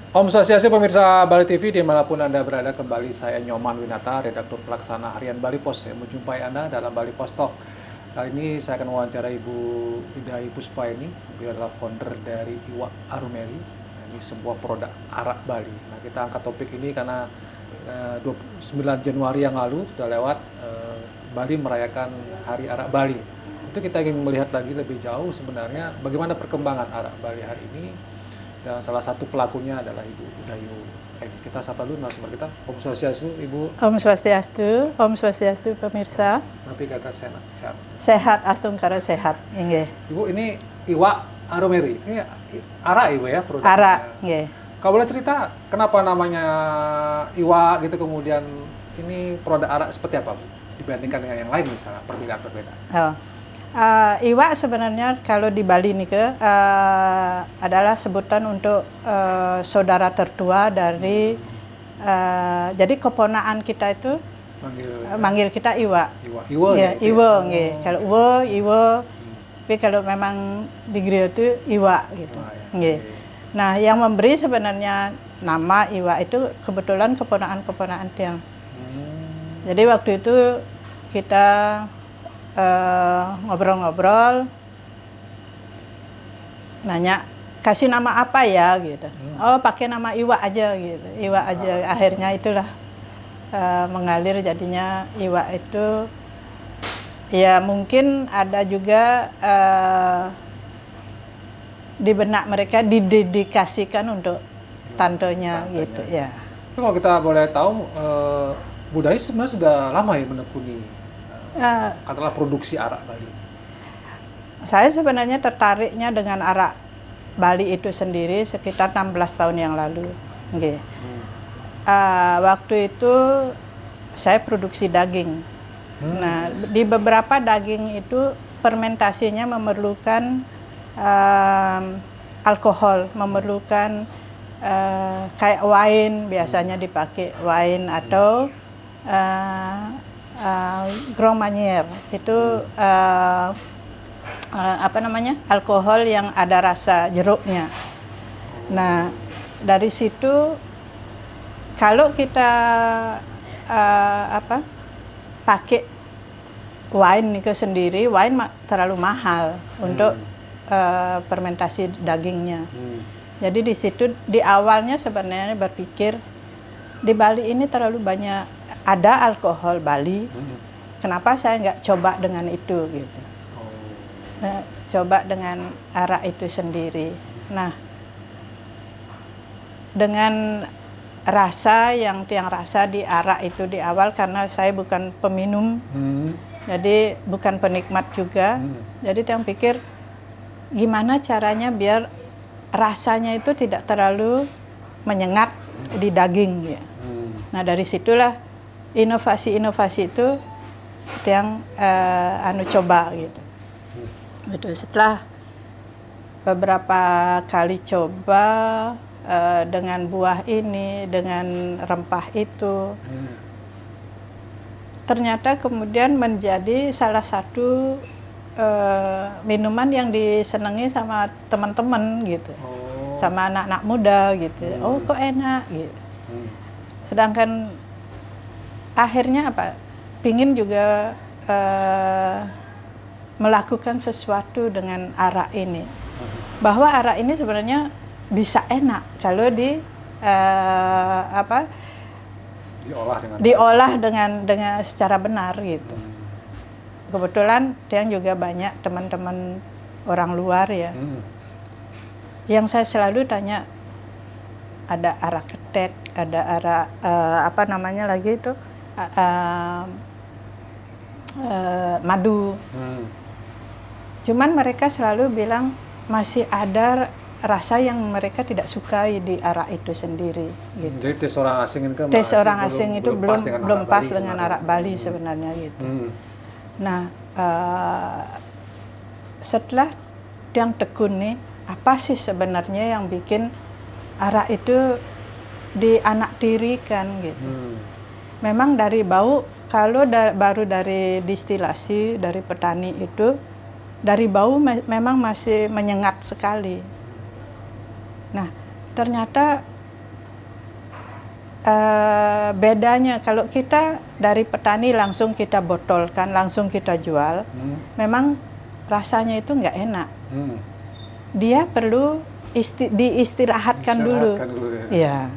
Om Swastiastu pemirsa Bali TV dimanapun Anda berada, kembali saya Nyoman Winata, redaktur pelaksana harian Bali Post yang menjumpai Anda dalam Bali Post Talk. Kali ini saya akan wawancara Ibu Ida Puspa ini. Beliau adalah founder dari Iwa Arumeri. Nah, ini sebuah produk arak Bali. Nah, kita angkat topik ini karena 29 Januari yang lalu sudah lewat, Bali merayakan Hari Arak Bali. Itu kita ingin melihat lagi lebih jauh sebenarnya bagaimana perkembangan arak Bali hari ini. Dan salah satu pelakunya adalah Ibu Udayu. Kita sapa dulu narasumber kita. Om Swastiastu, Ibu. Om Swastiastu pemirsa. Tapi kakak sehat. Sehat, astungkara sehat. Inge. Ibu, ini Iwa Arumeri. Ini arak Ibu ya produknya. Arak, nge. Kalau boleh cerita kenapa namanya Iwa gitu, kemudian ini produk arak seperti apa Bu? Dibandingkan dengan yang lain misalnya, perbedaan-perbedaan. Oh. Iwa sebenarnya kalau di Bali nih adalah sebutan untuk saudara tertua dari jadi keponaan kita itu manggil kita Iwa. Iwa ya, Iwa, kalau Iwa, tapi kalau memang di Griyo itu Iwa gitu. Nah, yang memberi sebenarnya nama Iwa itu kebetulan keponaan tiang. Jadi waktu itu kita ngobrol-ngobrol, nanya kasih nama apa ya gitu. Oh, pakai nama Iwa aja gitu. Iwa aja. Akhirnya itulah mengalir jadinya Iwa itu. Ya mungkin ada juga di benak mereka didedikasikan untuk tantonya gitu ya. Tapi kalau kita boleh tahu, budaya sebenarnya sudah lama ya menekuni katakanlah produksi arak Bali. Saya sebenarnya tertariknya dengan arak Bali itu sendiri sekitar 16 tahun yang lalu. Waktu itu saya produksi daging. Nah, di beberapa daging itu fermentasinya memerlukan alkohol, memerlukan kayak wine, biasanya dipakai wine atau Grand Marnier itu alkohol yang ada rasa jeruknya. Nah, dari situ kalau kita pakai wine itu sendiri, wine terlalu mahal untuk fermentasi dagingnya. Jadi di situ di awalnya sebenarnya berpikir di Bali ini terlalu banyak ada alkohol Bali, kenapa saya nggak coba dengan itu gitu. Nah, coba dengan arak itu sendiri. Nah, dengan rasa yang rasa di arak itu di awal, karena saya bukan peminum, jadi bukan penikmat juga. Jadi yang pikir gimana caranya biar rasanya itu tidak terlalu menyengat di daging ya. Nah, dari situlah inovasi itu yang coba gitu. Setelah beberapa kali coba dengan buah ini, dengan rempah itu, ternyata kemudian menjadi salah satu minuman yang disenangi sama teman-teman gitu, sama anak-anak muda gitu. Oh, kok enak gitu. Sedangkan akhirnya pingin juga melakukan sesuatu dengan arak ini, bahwa arak ini sebenarnya bisa enak kalau diolah dengan secara benar gitu. Kebetulan Tiang juga banyak teman-teman orang luar ya, yang saya selalu tanya, ada arak ketek, ada arak madu. Cuman mereka selalu bilang masih ada rasa yang mereka tidak sukai di arak itu sendiri. Gitu. Jadi tes orang asing itu belum pas dengan arak Bali sebenarnya gitu. Nah, setelah yang tekun nih, apa sih sebenarnya yang bikin arak itu dianaktirikan gitu? Memang dari bau, kalau baru dari distilasi dari petani itu, dari bau memang masih menyengat sekali. Nah, ternyata bedanya kalau kita dari petani langsung kita botolkan, langsung kita jual, memang rasanya itu nggak enak. Dia perlu diistirahatkan dulu. Ya.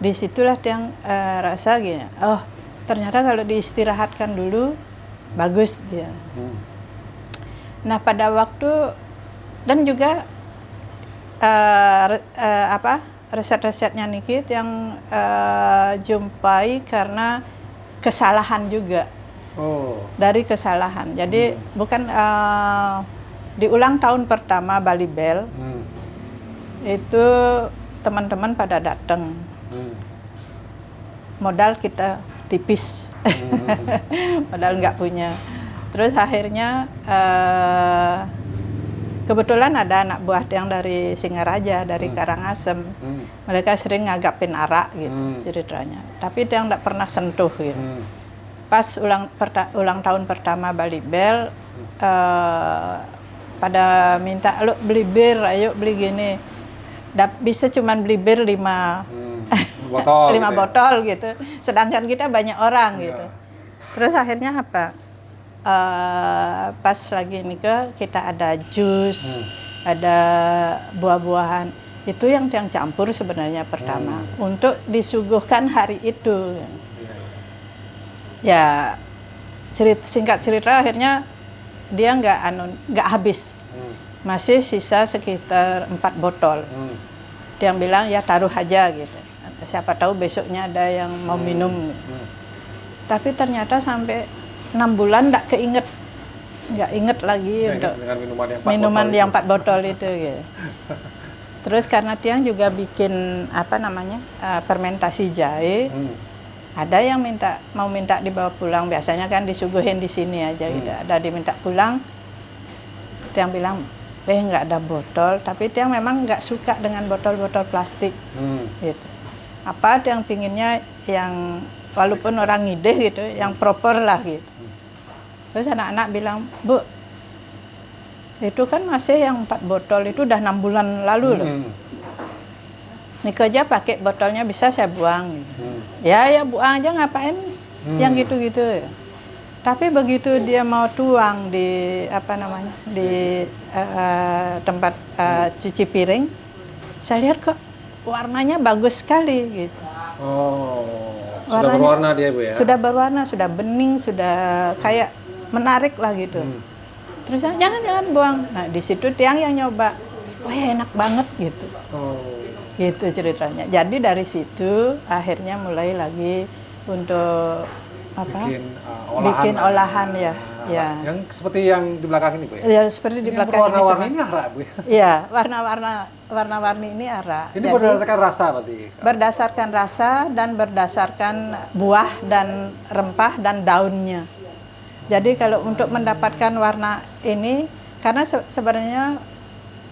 Disitulah yang rasa gini, oh ternyata kalau diistirahatkan dulu bagus dia. Nah pada waktu dan juga riset-risetnya Niki yang jumpai karena kesalahan juga. Dari kesalahan. Jadi bukan di ulang tahun pertama Bali Bell itu teman-teman pada datang. Modal kita tipis, modal nggak punya. Terus akhirnya kebetulan ada anak buah yang dari Singaraja, dari Karangasem. Mereka sering ngagapin arak gitu ceritanya. Tapi dia nggak pernah sentuh gitu. Pas ulang tahun pertama Bali Bell, pada minta, lu beli bir, ayo beli gini. Bisa cuman beli bir 5 botol, 5 botol gitu. Sedangkan kita banyak orang gitu. Terus akhirnya apa? Pas lagi nikah kita ada jus, ada buah-buahan. Itu yang campur sebenarnya pertama untuk disuguhkan hari itu. Ya singkat cerita akhirnya dia nggak habis, masih sisa sekitar 4 botol. Dia bilang ya taruh aja gitu. Siapa tahu besoknya ada yang mau minum. Tapi ternyata sampai 6 bulan nggak inget lagi untuk minuman yang 4 botol itu gitu. Terus karena Tiang juga bikin fermentasi jahe, ada yang mau minta dibawa pulang, biasanya kan disuguhin di sini aja gitu. Ada diminta pulang, Tiang bilang, nggak ada botol, tapi Tiang memang nggak suka dengan botol-botol plastik gitu. Apa Tiang pinginnya yang walaupun orang ngide gitu, yang proper lah gitu. Terus anak-anak bilang, Bu, itu kan masih yang 4 botol itu udah 6 bulan lalu loh. Niko aja pakai botolnya bisa saya buang. Gitu. Ya buang aja ngapain yang gitu-gitu. Tapi begitu dia mau tuang di tempat cuci piring, saya lihat kok warnanya bagus sekali gitu. Sudah berwarna dia Bu ya? Sudah berwarna, sudah bening, sudah kayak menarik lah gitu. Terus jangan buang. Nah di situ Tiang yang nyoba, wah enak banget gitu. Gitu ceritanya. Jadi dari situ akhirnya mulai lagi untuk bikin olahan ya. Yang seperti yang di belakang ini Bu ya? Ya seperti di belakang ini. Warna-warni ini arak Bu ya? Iya, warna-warni ini arak. Ini berdasarkan rasa berarti? Berdasarkan rasa dan berdasarkan buah dan rempah dan daunnya. Jadi kalau untuk mendapatkan warna ini, karena sebenarnya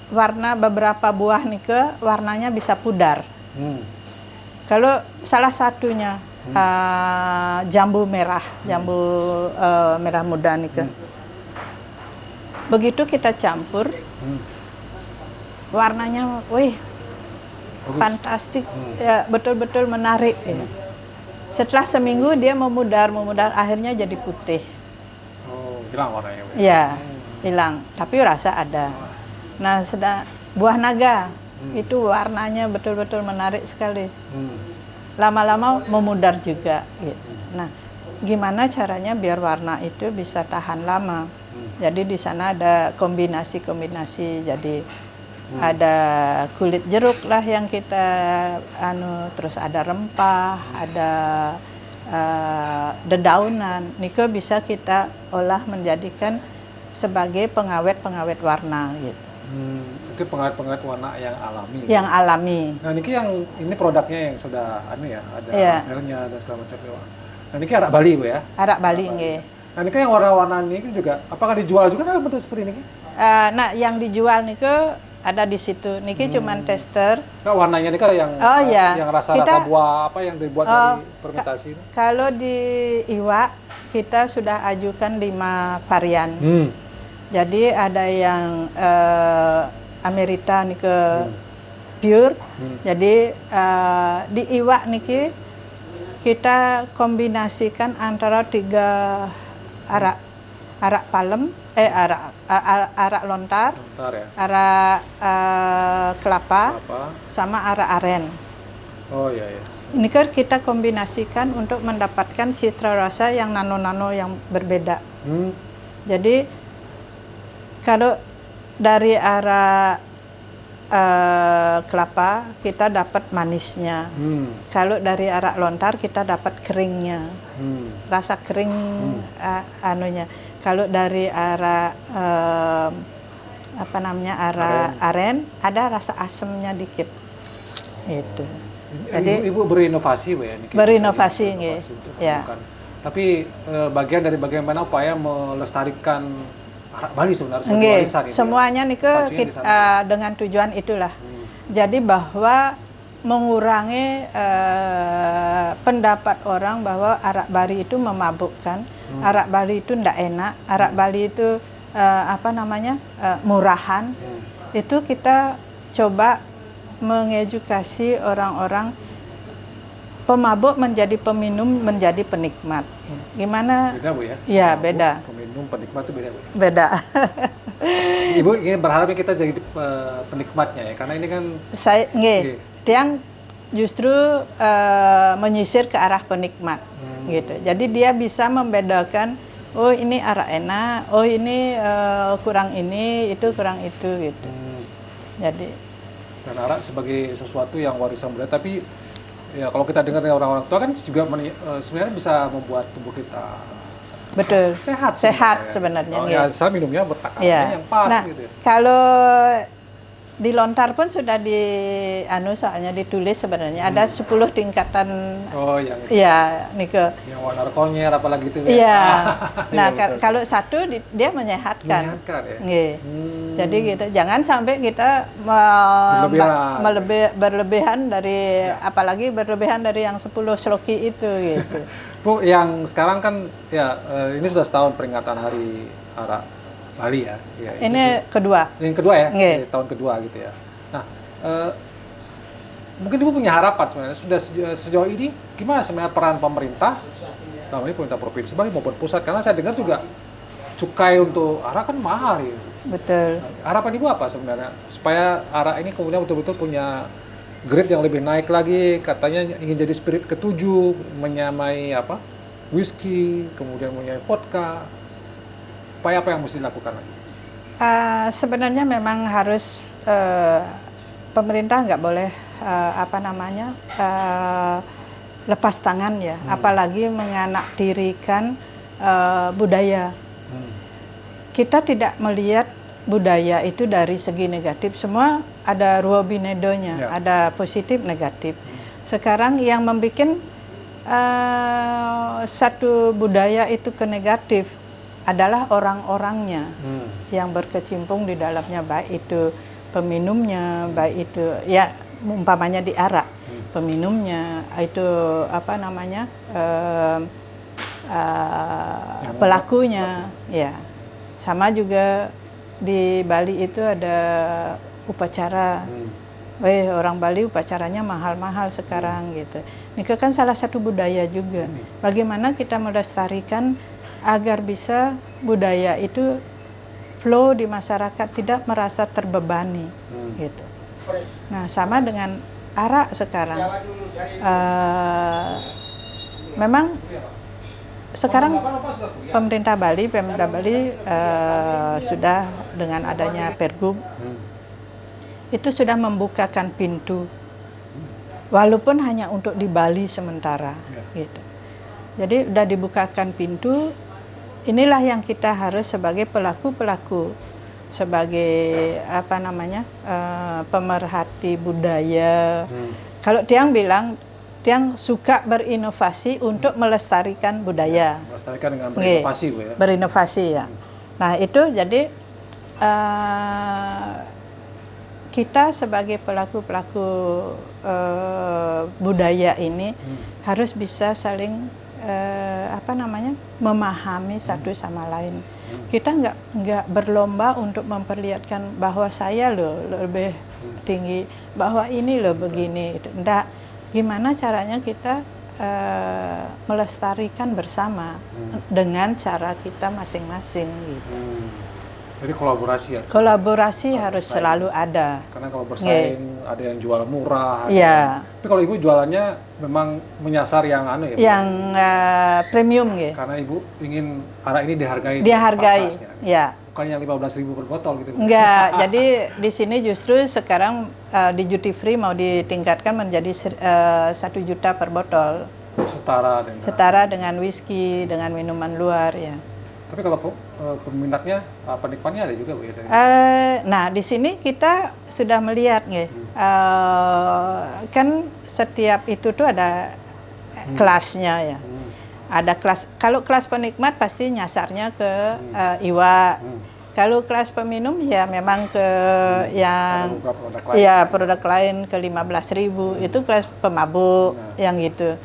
warna beberapa buah nike warnanya bisa pudar. Kalau salah satunya jambu merah muda nike. Begitu kita campur, warnanya, fantastik, ya, betul-betul menarik. Ya. Setelah seminggu dia memudar, akhirnya jadi putih. Hilang warnanya. Iya, hilang. Tapi rasa ada. Nah, buah naga itu warnanya betul-betul menarik sekali. Lama-lama memudar juga. Gitu. Nah, gimana caranya biar warna itu bisa tahan lama? Jadi di sana ada kombinasi. Jadi ada kulit jeruk lah yang kita terus ada rempah, ada dedaunan. Niko bisa kita olah menjadikan sebagai pengawet warna gitu. Itu pengawet warna yang alami. Yang alami. Nah, ini produknya yang sudah ada merahnya dan segala macam. Nah, ini arak Bali Bu ya? Arak Bali nggih. Nah, ini yang warna-warna ini juga apakah dijual juga dalam bentuk seperti ini? Nah, yang dijual Niko ada di situ. Niki cuman tester. Nah, warnanya ini kan yang rasa-rasa buah apa yang dibuat dari fermentasi ini? Kalau di Iwa kita sudah ajukan 5 varian. Jadi ada yang Amerika niki pure. Jadi di Iwa niki kita kombinasikan antara 3 arak palem, arak lontar, ya. arak kelapa, Apa? sama arak aren. Oh iya ya. Ini kan kita kombinasikan untuk mendapatkan citra rasa yang nano-nano yang berbeda. Jadi kalau dari arak kelapa kita dapat manisnya. Kalau dari arak lontar kita dapat keringnya, rasa kering anunya. Kalau dari arak arak aren ada rasa asemnya dikit. Itu. Jadi Ibu berinovasi Bu ya. berinovasi nggih. Ya. Tapi bagian dari bagaimana upaya melestarikan arak Bali sebenarnya sebagai Nggih, warisan itu. semuanya nih Pacunya di sana. dengan tujuan itulah. Jadi bahwa mengurangi pendapat orang bahwa arak Bali itu memabukkan, arak Bali itu ndak enak, arak Bali itu murahan. Itu kita coba mengedukasi orang-orang pemabuk menjadi peminum menjadi penikmat. Gimana? Beda Bu ya? Ya, beda. Peminum, penikmat itu beda Bu. Beda. Ibu ingin berharapnya kita jadi penikmatnya ya, karena ini kan Tiang justru menyisir ke arah penikmat, gitu. Jadi dia bisa membedakan, oh ini arak enak, oh ini kurang ini, itu kurang itu, gitu. Jadi dan arak sebagai sesuatu yang warisan budaya, tapi ya kalau kita dengar dari orang-orang tua kan juga sebenarnya bisa membuat tubuh kita betul sehat sebenarnya. sebenarnya. Ya, saya minumnya bertakaran yang pas gitu ya. Kalau di lontar pun sudah soalnya ditulis sebenarnya ada 10 tingkatan. Oh yang itu. Ya, Nike. Yang warna konyer apalagi itu ya. Iya. Nah, ya, kalau satu dia menyehatkan. Ya. Jadi gitu, jangan sampai kita berlebihan dari apalagi berlebihan dari yang 10 sloki itu gitu. Bu, yang sekarang kan ya ini sudah setahun peringatan Hari Arak Bali ya. Ini kedua. Yang kedua ya, tahun kedua gitu ya. Nah, mungkin Ibu punya harapan sebenarnya sudah sejauh ini gimana sebenarnya peran pemerintah, ini pemerintah provinsi Bali maupun pusat, karena saya dengar juga cukai untuk arak kan mahal ya. Betul. Harapan Ibu apa sebenarnya supaya arak ini kemudian betul-betul punya grade yang lebih naik lagi, katanya ingin jadi spirit ke-7, menyamai whisky, kemudian menyamai vodka. Upaya apa yang mesti dilakukan lagi? Sebenarnya memang harus pemerintah nggak boleh lepas tangan ya, apalagi menganaktirikan budaya. Kita tidak melihat budaya itu dari segi negatif, semua ada ruobinedonya, ada positif negatif. Sekarang yang membuat satu budaya itu ke negatif adalah orang-orangnya yang berkecimpung di dalamnya, baik itu peminumnya, baik itu ya umpamanya di arak, peminumnya itu pelakunya, ya. Sama juga di Bali itu ada upacara. Orang Bali upacaranya mahal-mahal sekarang gitu. Ini kan salah satu budaya juga. Bagaimana kita melestarikan agar bisa budaya itu flow di masyarakat, tidak merasa terbebani gitu. Nah, sama dengan arak sekarang. Memang sekarang pemerintah Bali sudah dengan adanya Pergub itu sudah membukakan pintu, walaupun hanya untuk di Bali sementara gitu. Jadi sudah dibukakan pintu. Inilah yang kita harus sebagai pelaku-pelaku, sebagai pemerhati budaya. Kalau Tiang bilang, Tiang suka berinovasi untuk melestarikan budaya. Melestarikan dengan berinovasi, Bu ya. Berinovasi ya. Nah itu jadi kita sebagai pelaku-pelaku budaya ini harus bisa saling memahami satu sama lain. Kita nggak berlomba untuk memperlihatkan bahwa saya lebih tinggi, bahwa ini begini. Enggak. Gimana caranya kita melestarikan bersama dengan cara kita masing-masing gitu. Jadi kolaborasi ya. Kolaborasi harus selalu ada. Karena kalau bersaing ada yang jual murah. Iya. Tapi kalau ibu jualannya memang menyasar yang anu ya. Yang premium gitu. Karena ibu ingin arak ini dihargai. Dihargai. Ya. Bukan yang 15.000 per botol gitu. Enggak. Jadi di sini justru sekarang di duty free mau ditingkatkan menjadi 1 juta per botol. Setara dengan whisky, dengan minuman luar ya. Tapi kalau peminatnya, penikmatnya ada juga Bu ya? Nah di sini kita sudah melihat kan setiap itu tuh ada kelasnya ya. Ada kelas, kalau kelas penikmat pasti nyasarnya ke iwa. Kalau kelas peminum ya memang ke yang produk lain ke 15.000 itu kelas pemabuk yang gitu.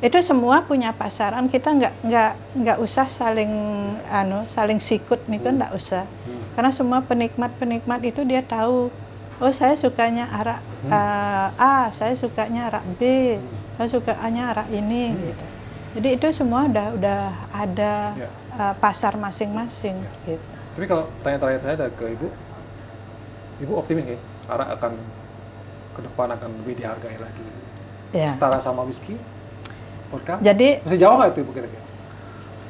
Itu semua punya pasaran, kita nggak usah saling sikut nih kan nggak usah. Karena semua penikmat itu dia tahu, oh saya sukanya arak A, saya sukanya arak B, saya sukanya arak ini gitu. Jadi itu semua udah ada pasar masing-masing gitu. Tapi kalau tanya-tanya saya ada ke Ibu optimis nggak arak akan ke depan akan lebih dihargai lagi? Ya. Setara sama whisky? Vodka? Jadi masih jauh nggak itu Ibu kira-kira?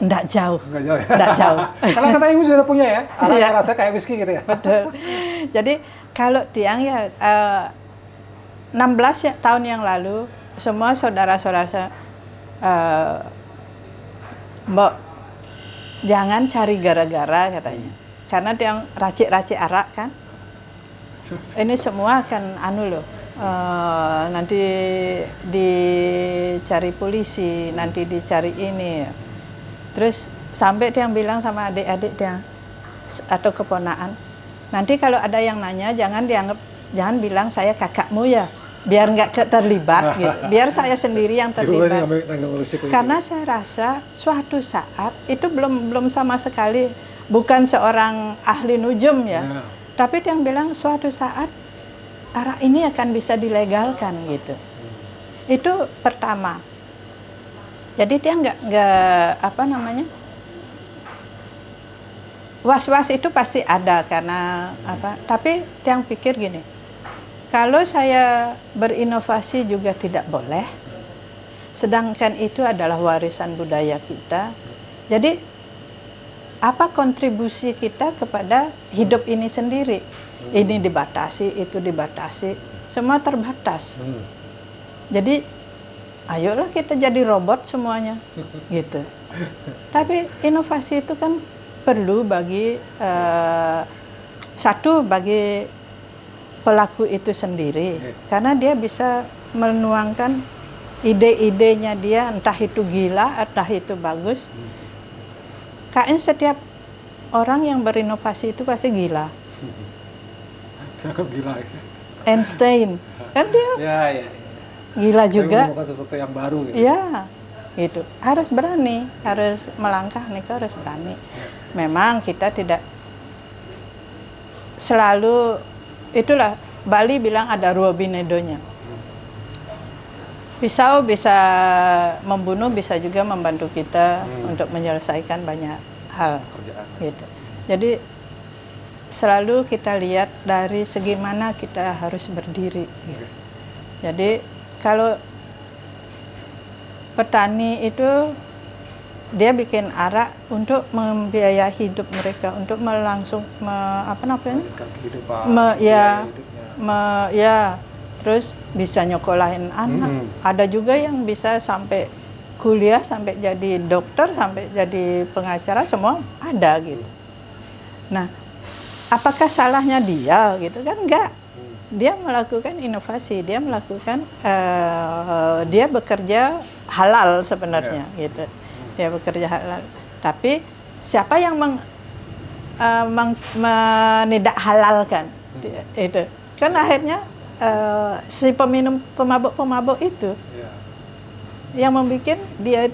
Nggak jauh. Nggak jauh ya? Nggak jauh. Karena katanya Ibu sudah punya ya, arak rasa kayak whisky gitu ya? Betul. Jadi kalau Tiang ya 16 tahun yang lalu semua saudara-saudara saya Mbok jangan cari gara-gara katanya. Karena Tiang racik-racik arak kan. Ini semua akan nanti dicari polisi, nanti dicari ini. Terus sampai dia bilang sama adik-adik dia atau keponaan, nanti kalau ada yang nanya jangan bilang saya kakakmu ya, biar nggak terlibat gitu. Biar saya sendiri yang terlibat. Karena saya rasa suatu saat itu belum sama sekali bukan seorang ahli nujum ya. Tapi dia bilang suatu saat arak ini akan bisa dilegalkan gitu. Itu pertama. Jadi dia nggak was-was itu pasti ada karena apa? Tapi dia pikir gini, kalau saya berinovasi juga tidak boleh, sedangkan itu adalah warisan budaya kita. Jadi apa kontribusi kita kepada hidup ini sendiri? Ini dibatasi, itu dibatasi, semua terbatas. Jadi, ayolah kita jadi robot semuanya, gitu. Tapi inovasi itu kan perlu bagi bagi pelaku itu sendiri, karena dia bisa menuangkan ide-idenya dia, entah itu gila, entah itu bagus. Kayaknya setiap orang yang berinovasi itu pasti gila. Gila. Einstein kan dia gila juga. Menemukan sesuatu yang baru gitu. Ya, gitu. Harus berani, harus melangkah nih, harus berani. Memang kita tidak selalu, itulah Bali bilang ada ruobinedonya. Pisau bisa membunuh, bisa juga membantu kita untuk menyelesaikan banyak hal. Kerjaan. Gitu. Jadi selalu kita lihat dari segi mana kita harus berdiri. Gitu. Jadi kalau petani itu dia bikin arak untuk membiayai hidup mereka, untuk terus bisa nyokolahin anak. Ada juga yang bisa sampai kuliah, sampai jadi dokter, sampai jadi pengacara, semua ada gitu. Nah, apakah salahnya dia gitu kan? Enggak. Dia melakukan inovasi, dia melakukan dia bekerja halal sebenarnya gitu. Dia bekerja halal. Tapi siapa yang menidak halalkan itu? Kan akhirnya si pemabuk itu yang membuat dia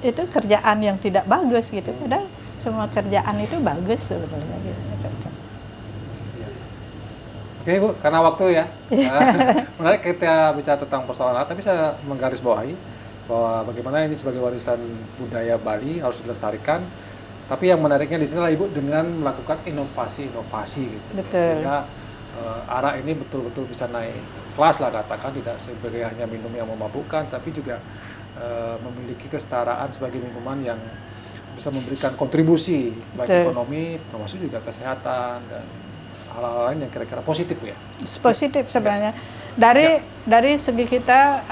itu kerjaan yang tidak bagus gitu. Padahal semua kerjaan itu bagus sebenarnya gitu. Oke Bu, karena waktu ya, menarik kita bicara tentang persoalan, tapi saya menggarisbawahi bahwa bagaimana ini sebagai warisan budaya Bali harus dilestarikan. Tapi yang menariknya di sini lah Ibu dengan melakukan inovasi-inovasi gitu. Betul. Sehingga arak ini betul-betul bisa naik kelas lah, katakan tidak sebagai hanya minum yang memabukkan, tapi juga memiliki kesetaraan sebagai minuman yang bisa memberikan kontribusi baik Betul. ekonomi, termasuk juga kesehatan dan hal-hal lain yang kira-kira positif ya. Positif sebenarnya. Dari segi kita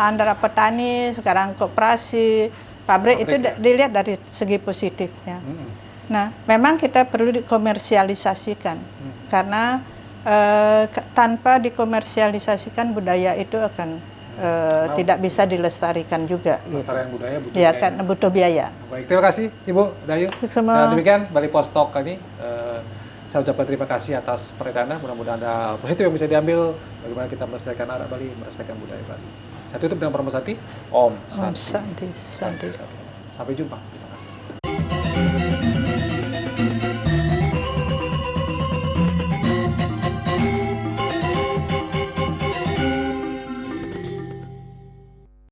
antara petani, sekarang koperasi, pabrik itu ya. dilihat dari segi positifnya. Mm-mm. Nah, memang kita perlu dikomersialisasikan karena tanpa dikomersialisasikan budaya itu akan tidak bisa dilestarikan juga. Pelestarian budaya butuh Ya biaya. kan butuh biaya. Baik, terima kasih Ibu Dayu. Semua. Dan demikian Bali Post Talk kali ini. Saya ucapkan terima kasih atas perhatiannya. Mudah-mudahan ada positif yang bisa diambil bagaimana kita melestarikan adat Bali, melestarikan budaya Bali. Saya tutup dengan pesan Om Om Santi. Sampai jumpa.